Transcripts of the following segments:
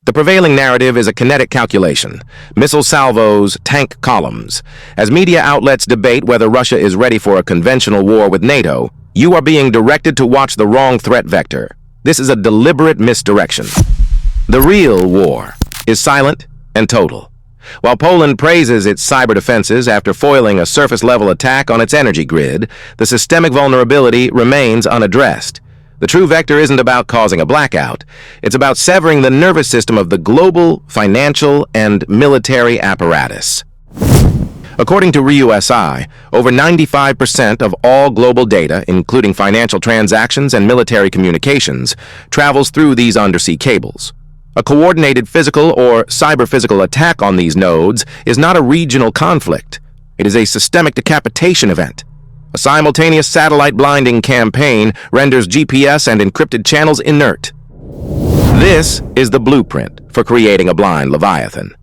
The prevailing narrative is a kinetic calculation, missile salvos, tank columns. As media outlets debate whether Russia is ready for a conventional war with NATO, you are being directed to watch the wrong threat vector. This is a deliberate misdirection. The real war is silent and total. While Poland praises its cyber defenses after foiling a surface-level attack on its energy grid, the systemic vulnerability remains unaddressed. The true vector isn't about causing a blackout. It's about severing the nervous system of the global, financial, and military apparatus. According to RUSI, over 95% of all global data, including financial transactions and military communications, travels through these undersea cables. A coordinated physical or cyber-physical attack on these nodes is not a regional conflict. It is a systemic decapitation event. A simultaneous satellite blinding campaign renders GPS and encrypted channels inert. This is the blueprint for creating a blind Leviathan.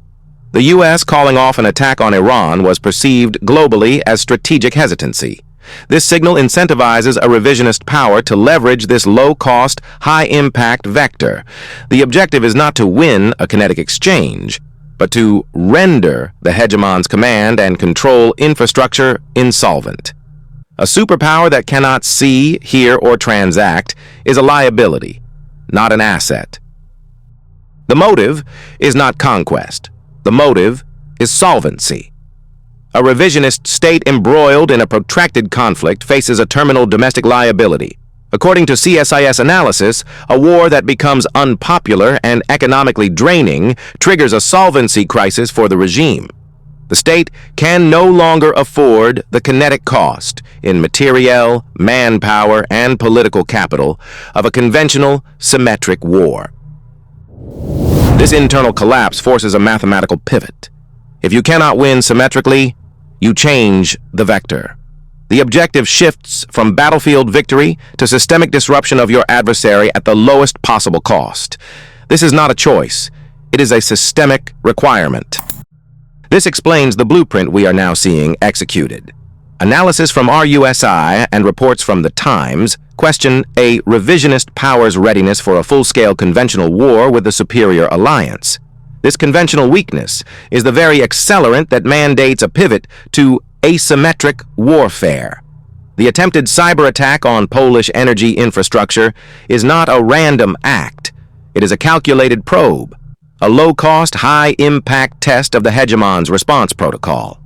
The U.S. calling off an attack on Iran was perceived globally as strategic hesitancy. This signal incentivizes a revisionist power to leverage this low-cost, high-impact vector. The objective is not to win a kinetic exchange, but to render the hegemon's command and control infrastructure insolvent. A superpower that cannot see, hear, or transact is a liability, not an asset. The motive is not conquest. The motive is solvency. A revisionist state embroiled in a protracted conflict faces a terminal domestic liability. According to CSIS analysis, a war that becomes unpopular and economically draining triggers a solvency crisis for the regime. The state can no longer afford the kinetic cost in materiel, manpower, and political capital of a conventional, symmetric war. This internal collapse forces a mathematical pivot. If you cannot win symmetrically, you change the vector. The objective shifts from battlefield victory to systemic disruption of your adversary at the lowest possible cost. This is not a choice. It is a systemic requirement. This explains the blueprint we are now seeing executed. Analysis from RUSI and reports from The Times question a revisionist power's readiness for a full-scale conventional war with the superior alliance. This conventional weakness is the very accelerant that mandates a pivot to asymmetric warfare. The attempted cyber attack on Polish energy infrastructure is not a random act. It is a calculated probe, a low-cost, high-impact test of the hegemon's response protocol.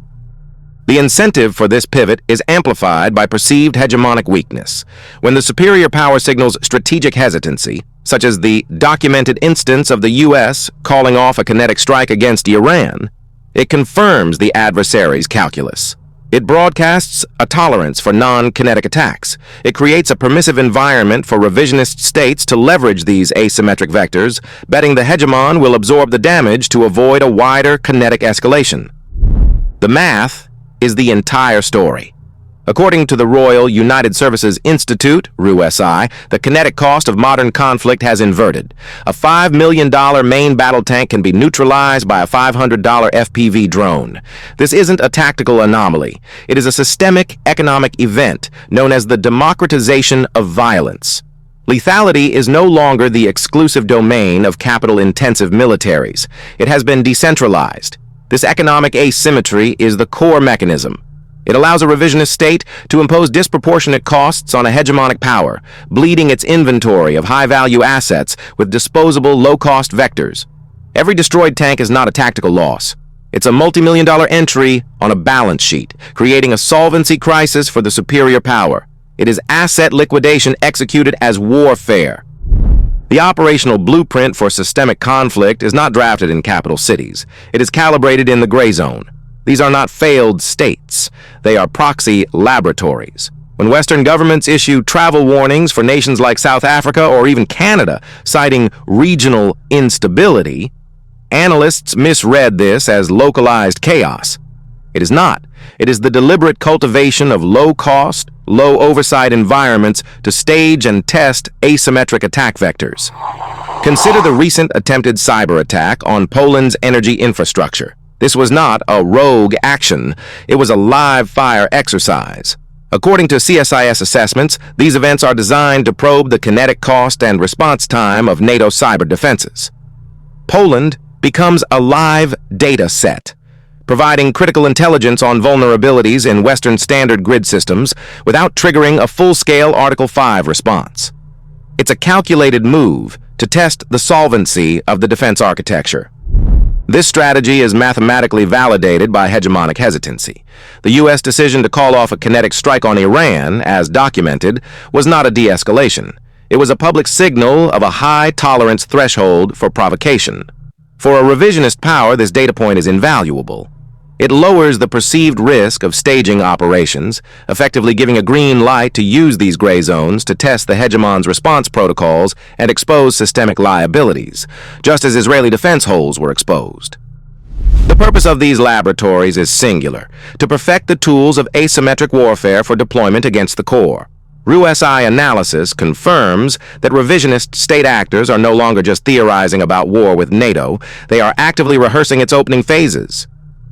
The incentive for this pivot is amplified by perceived hegemonic weakness. When the superior power signals strategic hesitancy, such as the documented instance of the U.S. calling off a kinetic strike against Iran, it confirms the adversary's calculus. It broadcasts a tolerance for non-kinetic attacks. It creates a permissive environment for revisionist states to leverage these asymmetric vectors, betting the hegemon will absorb the damage to avoid a wider kinetic escalation. The math is the entire story. According to the Royal United Services Institute, RUSI, the kinetic cost of modern conflict has inverted. A $5 million main battle tank can be neutralized by a $500 FPV drone. This isn't a tactical anomaly. It is a systemic economic event known as the democratization of violence. Lethality is no longer the exclusive domain of capital-intensive militaries. It has been decentralized. This economic asymmetry is the core mechanism. It allows a revisionist state to impose disproportionate costs on a hegemonic power, bleeding its inventory of high-value assets with disposable, low-cost vectors. Every destroyed tank is not a tactical loss. It's a multi-million-dollar entry on a balance sheet, creating a solvency crisis for the superior power. It is asset liquidation executed as warfare. The operational blueprint for systemic conflict is not drafted in capital cities. It is calibrated in the gray zone. These are not failed states. They are proxy laboratories. When Western governments issue travel warnings for nations like South Africa or even Canada, citing regional instability, analysts misread this as localized chaos. It is not. It is the deliberate cultivation of low-cost, low-oversight environments to stage and test asymmetric attack vectors. Consider the recent attempted cyber attack on Poland's energy infrastructure. This was not a rogue action. It was a live-fire exercise. According to CSIS assessments, these events are designed to probe the kinetic cost and response time of NATO cyber defenses. Poland becomes a live data set, providing critical intelligence on vulnerabilities in Western standard grid systems without triggering a full-scale Article 5 response. It's a calculated move to test the solvency of the defense architecture. This strategy is mathematically validated by hegemonic hesitancy. The U.S. decision to call off a kinetic strike on Iran, as documented, was not a de-escalation. It was a public signal of a high tolerance threshold for provocation. For a revisionist power, this data point is invaluable. It lowers the perceived risk of staging operations, effectively giving a green light to use these gray zones to test the hegemon's response protocols and expose systemic liabilities, just as Israeli defense holes were exposed. The purpose of these laboratories is singular: to perfect the tools of asymmetric warfare for deployment against the core. RUSI analysis confirms that revisionist state actors are no longer just theorizing about war with NATO, they are actively rehearsing its opening phases.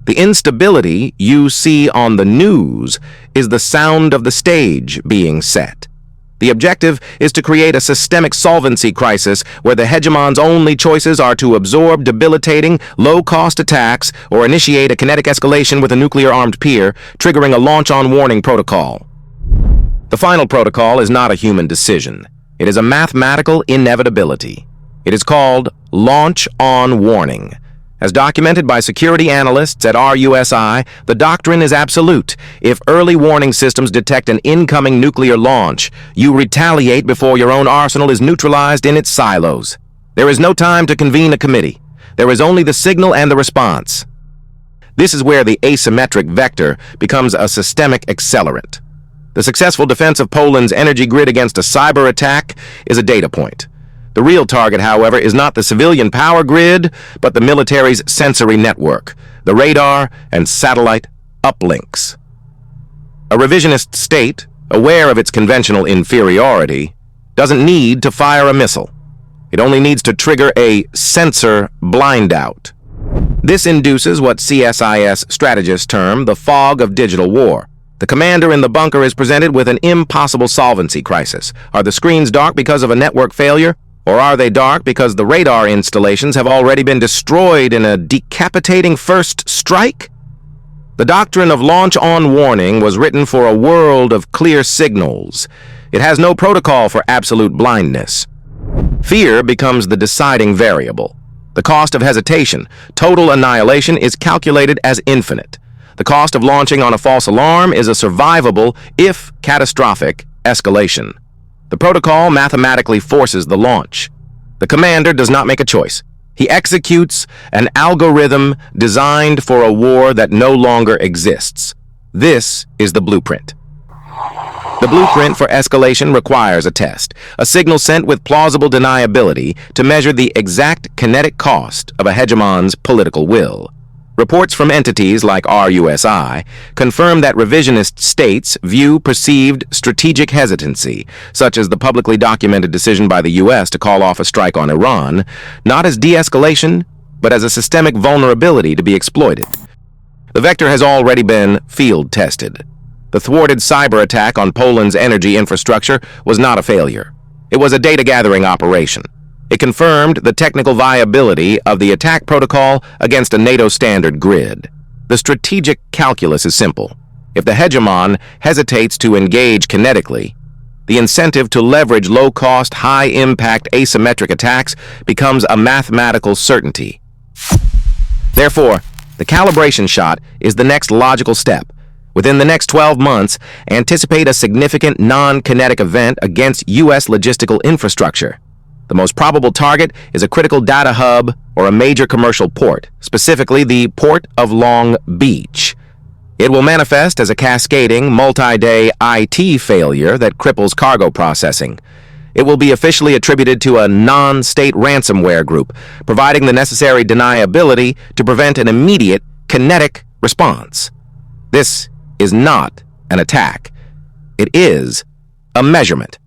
The instability you see on the news is the sound of the stage being set. The objective is to create a systemic solvency crisis where the hegemon's only choices are to absorb debilitating, low-cost attacks or initiate a kinetic escalation with a nuclear-armed peer, triggering a launch-on-warning protocol. The final protocol is not a human decision. It is a mathematical inevitability. It is called launch-on-warning. As documented by security analysts at RUSI, the doctrine is absolute. If early warning systems detect an incoming nuclear launch, you retaliate before your own arsenal is neutralized in its silos. There is no time to convene a committee. There is only the signal and the response. This is where the asymmetric vector becomes a systemic accelerant. The successful defense of Poland's energy grid against a cyber attack is a data point. The real target, however, is not the civilian power grid, but the military's sensory network, the radar and satellite uplinks. A revisionist state, aware of its conventional inferiority, doesn't need to fire a missile. It only needs to trigger a sensor blindout. This induces what CSIS strategists term the fog of digital war. The commander in the bunker is presented with an impossible solvency crisis. Are the screens dark because of a network failure? Or are they dark because the radar installations have already been destroyed in a decapitating first strike? The doctrine of launch-on-warning was written for a world of clear signals. It has no protocol for absolute blindness. Fear becomes the deciding variable. The cost of hesitation, total annihilation, is calculated as infinite. The cost of launching on a false alarm is a survivable, if catastrophic, escalation. The protocol mathematically forces the launch. The commander does not make a choice. He executes an algorithm designed for a war that no longer exists. This is the blueprint. The blueprint for escalation requires a test, a signal sent with plausible deniability to measure the exact kinetic cost of a hegemon's political will. Reports from entities like RUSI confirm that revisionist states view perceived strategic hesitancy, such as the publicly documented decision by the U.S. to call off a strike on Iran, not as de-escalation, but as a systemic vulnerability to be exploited. The vector has already been field-tested. The thwarted cyber attack on Poland's energy infrastructure was not a failure. It was a data-gathering operation. It confirmed the technical viability of the attack protocol against a NATO standard grid. The strategic calculus is simple. If the hegemon hesitates to engage kinetically, the incentive to leverage low-cost, high-impact asymmetric attacks becomes a mathematical certainty. Therefore, the calibration shot is the next logical step. Within the next 12 months, anticipate a significant non-kinetic event against U.S. logistical infrastructure. The most probable target is a critical data hub or a major commercial port, specifically the Port of Long Beach. It will manifest as a cascading, multi-day IT failure that cripples cargo processing. It will be officially attributed to a non-state ransomware group, providing the necessary deniability to prevent an immediate kinetic response. This is not an attack. It is a measurement.